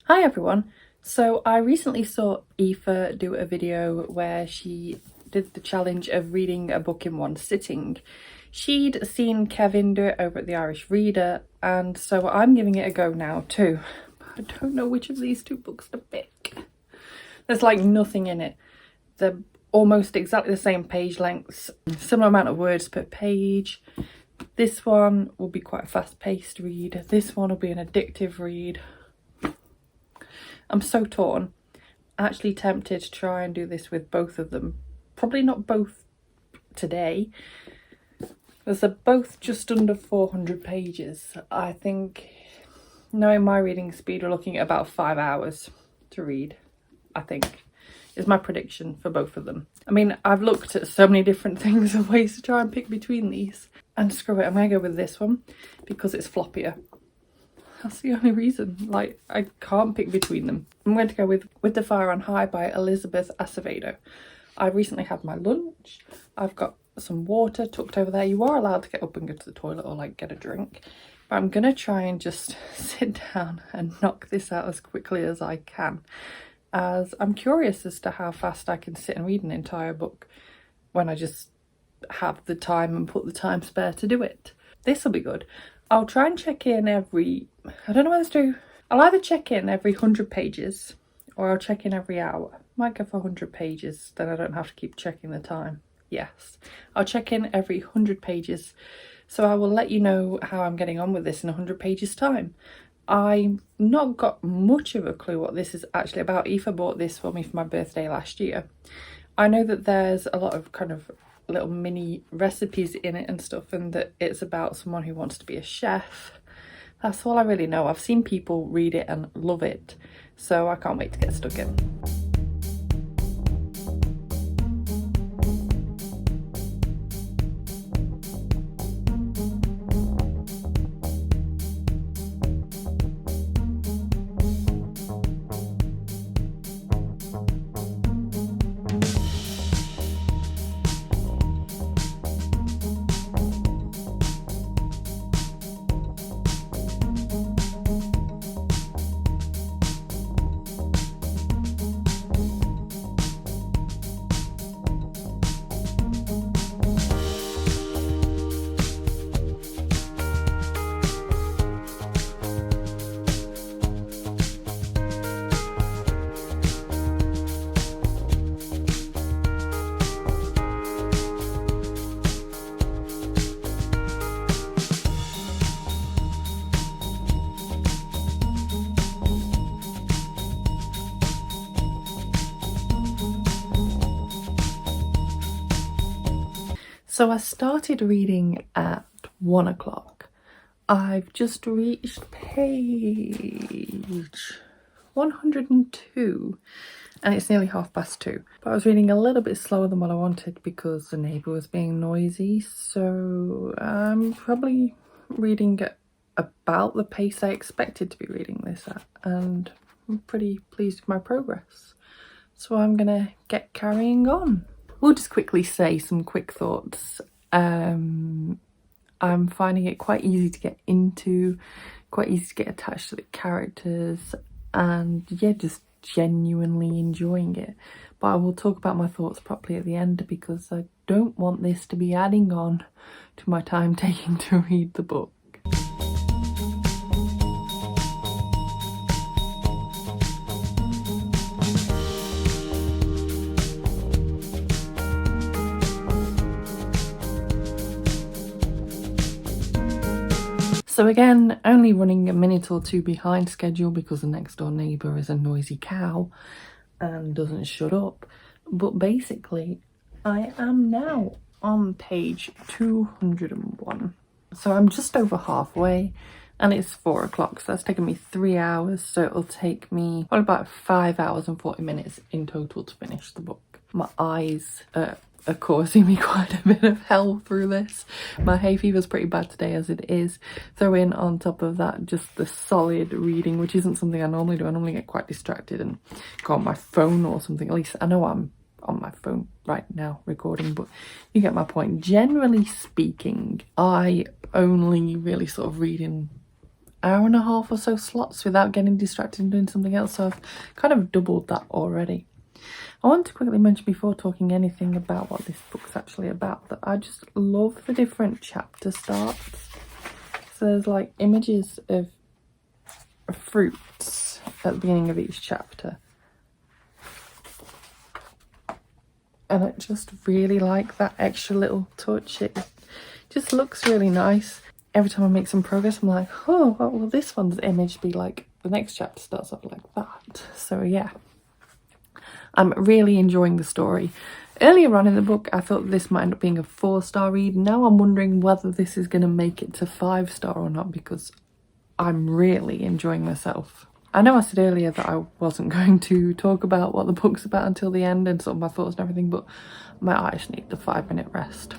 Hi everyone. So I recently saw Aoife do a video where she did the challenge of reading a book in one sitting. She'd seen Kevin do it over at the Irish Reader, and so I'm giving it a go now too. But I don't know which of these two books to pick. There's like nothing in it. They're almost exactly the same page lengths, similar amount of words per page. This one will be quite a fast-paced read. This one will be an addictive read. I'm so torn. Actually tempted to try and do this with both of them. Probably not both today, as they're both just under 400 pages. I think, knowing my reading speed, we're looking at about 5 hours to read, I think, is my prediction for both of them. I mean, I've looked at so many different things and ways to try and pick between these. And screw it, I'm going to go with this one because it's floppier. That's the only reason. Like, I can't pick between them. I'm going to go with the Fire on High by Elizabeth Acevedo. I recently had my lunch. I've got some water tucked over there. You are allowed to get up and go to the toilet or like get a drink. But I'm going to try and just sit down and knock this out as quickly as I can, as I'm curious as to how fast I can sit and read an entire book when I just have the time and put the time spare to do it. This will be good. I'll try and check in every, I don't know what to do. I'll either check in every 100 pages or I'll check in every hour. Might go for 100 pages, then I don't have to keep checking the time. Yes, I'll check in every 100 pages. So I will let you know how I'm getting on with this in 100 pages time. I've not got much of a clue what this is actually about. Aoife bought this for me for my birthday last year. I know that there's a lot of kind of little mini recipes in it and stuff, and that it's about someone who wants to be a chef. That's all I really know. I've seen people read it and love it, so I can't wait to get stuck in. So I started reading at 1 o'clock. I've just reached page 102 and it's nearly 2:30. But I was reading a little bit slower than what I wanted because the neighbour was being noisy. So I'm probably reading at about the pace I expected to be reading this at, and I'm pretty pleased with my progress. So I'm gonna get carrying on. We'll just quickly say some quick thoughts. I'm finding it quite easy to get into, quite easy to get attached to the characters, and yeah, just genuinely enjoying it. But I will talk about my thoughts properly at the end because I don't want this to be adding on to my time taking to read the book. So again, only running a minute or two behind schedule because the next door neighbour is a noisy cow and doesn't shut up. But basically, I am now on page 201. So I'm just over halfway and it's 4 o'clock. So that's taken me 3 hours. So it'll take me probably about 5 hours and 40 minutes in total to finish the book. My eyes are causing me quite a bit of hell through this. My hay fever's pretty bad today as it is. Throw in on top of that just the solid reading, which isn't something I normally do. I normally get quite distracted and go on my phone or something. At least I know I'm on my phone right now recording, but you get my point. Generally speaking, I only really sort of read in hour and a half or so slots without getting distracted and doing something else, so I've kind of doubled that already. I want to quickly mention before talking anything about what this book's actually about that I just love the different chapter starts. So there's like images of fruits at the beginning of each chapter. And I just really like that extra little touch. It just looks really nice. Every time I make some progress, I'm like, oh, what will this one's image be like? The next chapter starts off like that. So yeah, I'm really enjoying the story. Earlier on in the book, I thought this might end up being a 4-star read. Now I'm wondering whether this is going to make it to 5-star or not, because I'm really enjoying myself. I know I said earlier that I wasn't going to talk about what the book's about until the end and sort of my thoughts and everything, but my eyes need the 5-minute rest.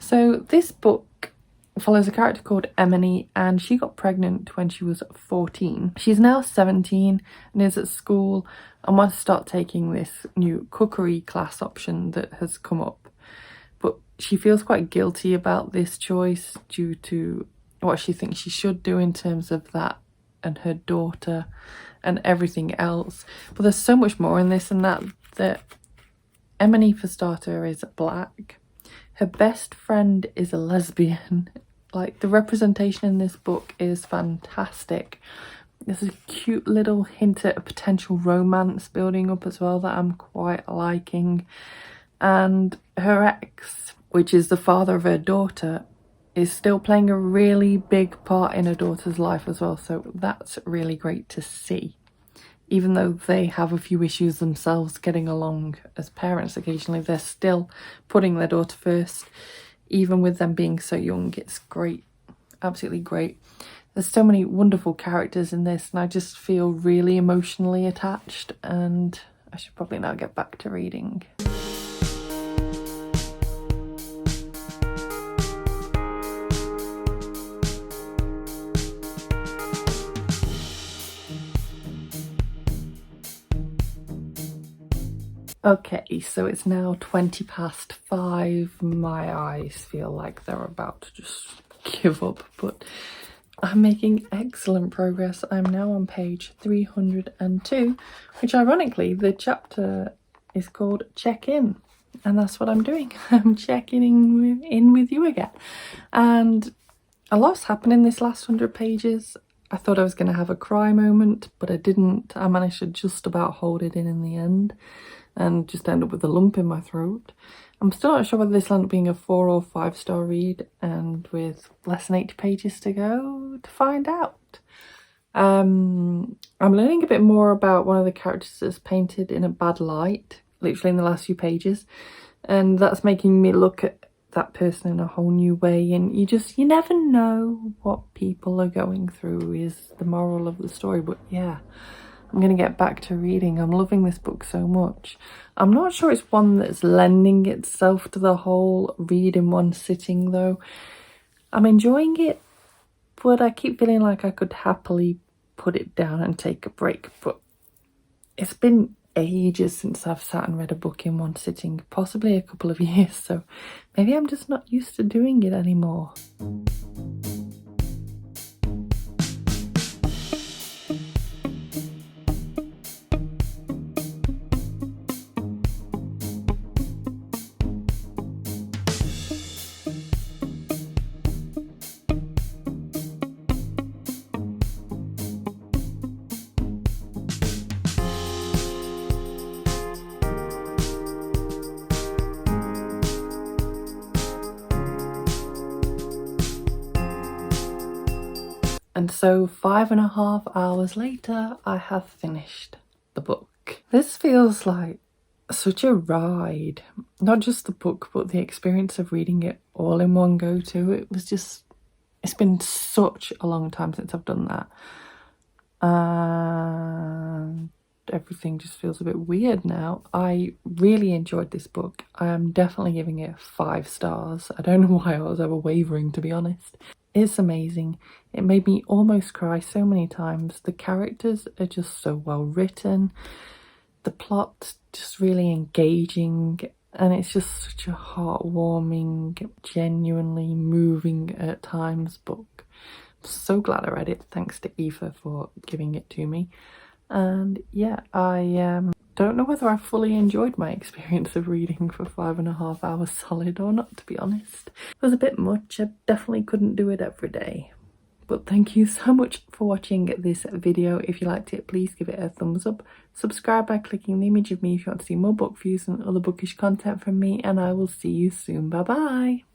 So this book follows a character called Emily, and she got pregnant when she was 14. She's now 17 and is at school and wants to start taking this new cookery class option that has come up. But she feels quite guilty about this choice due to what she thinks she should do in terms of that and her daughter and everything else. But there's so much more in this and that Emily, for starter, is black. Her best friend is a lesbian. Like, the representation in this book is fantastic. There's a cute little hint at a potential romance building up as well that I'm quite liking. And her ex, which is the father of her daughter, is still playing a really big part in her daughter's life as well. So that's really great to see. Even though they have a few issues themselves getting along as parents occasionally, they're still putting their daughter first. Even with them being so young, it's great. Absolutely great. There's so many wonderful characters in this, and I just feel really emotionally attached, and I should probably now get back to reading. Okay, so it's now 5:20. My eyes feel like they're about to just give up, but I'm making excellent progress. I'm now on page 302, which ironically, the chapter is called Check In, and that's what I'm doing. I'm checking in with you again. And a lot's happened in this last 100 pages. I thought I was going to have a cry moment, but I didn't. I managed to just about hold it in the end and just end up with a lump in my throat. I'm still not sure whether this will end up being a 4 or 5-star read, and with less than 80 pages to go to find out. I'm learning a bit more about one of the characters that's painted in a bad light, literally in the last few pages, and that's making me look at that person in a whole new way, and you never know what people are going through is the moral of the story. But yeah, I'm going to get back to reading. I'm loving this book so much. I'm not sure it's one that's lending itself to the whole read in one sitting though. I'm enjoying it, but I keep feeling like I could happily put it down and take a break. But it's been ages since I've sat and read a book in one sitting, possibly a couple of years, so maybe I'm just not used to doing it anymore. And so 5.5 hours later, I have finished the book. This feels like such a ride. Not just the book, but the experience of reading it all in one go too. It's been such a long time since I've done that. And everything just feels a bit weird now. I really enjoyed this book. I am definitely giving it 5 stars. I don't know why I was ever wavering, to be honest. It's amazing. It made me almost cry so many times. The characters are just so well written. The plot's just really engaging, and it's just such a heartwarming, genuinely moving at times book. so glad I read it. Thanks to Aoife for giving it to me. And yeah, I don't know whether I fully enjoyed my experience of reading for 5.5 hours solid or not, to be honest. It was a bit much. I definitely couldn't do it every day. But thank you so much for watching this video. If you liked it, please give it a thumbs up. Subscribe by clicking the image of me if you want to see more book views and other bookish content from me, and I will see you soon. Bye bye!